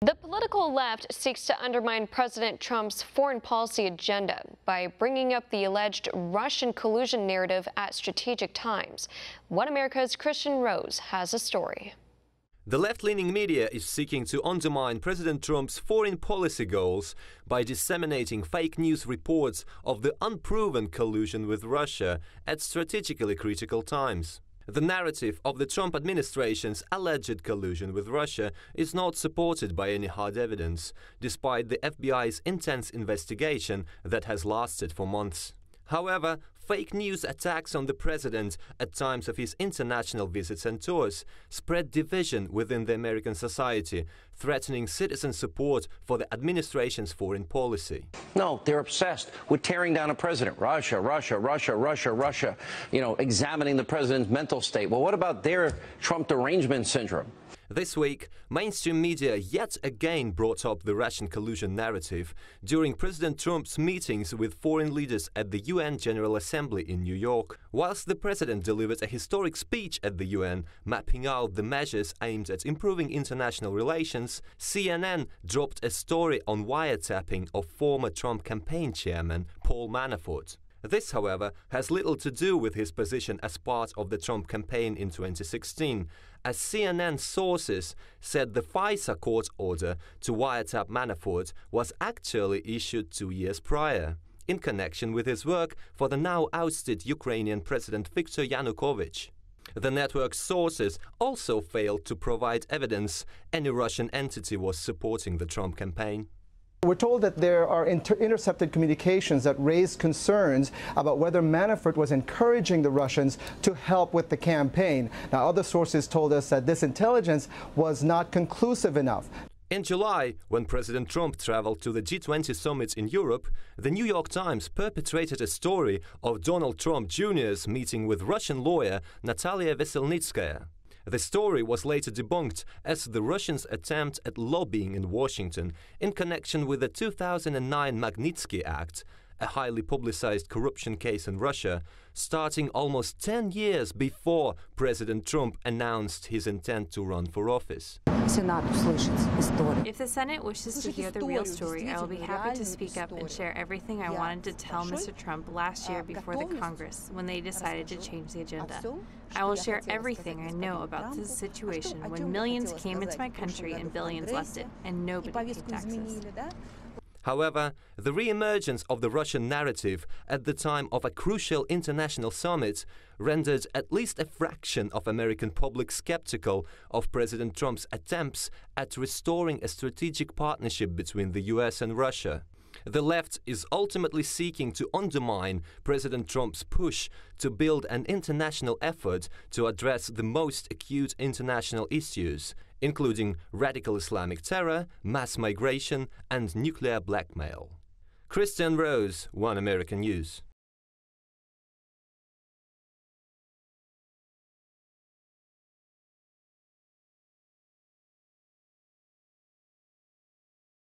The political left seeks to undermine President Trump's foreign policy agenda by bringing up the alleged Russian collusion narrative at strategic times. One America's Kristian Rouz has a story. The left-leaning media is seeking to undermine President Trump's foreign policy goals by disseminating fake news reports of the unproven collusion with Russia at strategically critical times. The narrative of the Trump administration's alleged collusion with Russia is not supported by any hard evidence, despite the FBI's intense investigation that has lasted for months. However, fake news attacks on the president at times of his international visits and tours spread division within the American society, threatening citizen support for the administration's foreign policy. No, they're obsessed with tearing down a president. Russia, Russia, Russia, Russia, Russia, examining the president's mental state. Well, what about their Trump derangement syndrome? This week, mainstream media yet again brought up the Russian collusion narrative during President Trump's meetings with foreign leaders at the UN General Assembly in New York. Whilst the president delivered a historic speech at the UN, mapping out the measures aimed at improving international relations, CNN dropped a story on wiretapping of former Trump campaign chairman Paul Manafort. This, however, has little to do with his position as part of the Trump campaign in 2016, as CNN sources said the FISA court order to wiretap Manafort was actually issued 2 years prior, in connection with his work for the now ousted Ukrainian President Viktor Yanukovych. The network's sources also failed to provide evidence any Russian entity was supporting the Trump campaign. We're told that there are intercepted communications that raise concerns about whether Manafort was encouraging the Russians to help with the campaign. Now, other sources told us that this intelligence was not conclusive enough. In July, when President Trump traveled to the G20 summit in Europe, the New York Times perpetrated a story of Donald Trump Jr.'s meeting with Russian lawyer Natalia Veselnitskaya. The story was later debunked as the Russians' attempt at lobbying in Washington in connection with the 2009 Magnitsky Act, a highly publicized corruption case in Russia, starting almost 10 years before President Trump announced his intent to run for office. If the Senate wishes to hear the real story, I will be happy to speak up and share everything I wanted to tell Mr. Trump last year before the Congress when they decided to change the agenda. I will share everything I know about this situation when millions came into my country and billions left it, and nobody paid taxes. However, the re-emergence of the Russian narrative at the time of a crucial international summit rendered at least a fraction of American public skeptical of President Trump's attempts at restoring a strategic partnership between the US and Russia. The left is ultimately seeking to undermine President Trump's push to build an international effort to address the most acute international issues, including radical Islamic terror, mass migration, and nuclear blackmail. Kristian Rouz, One American News.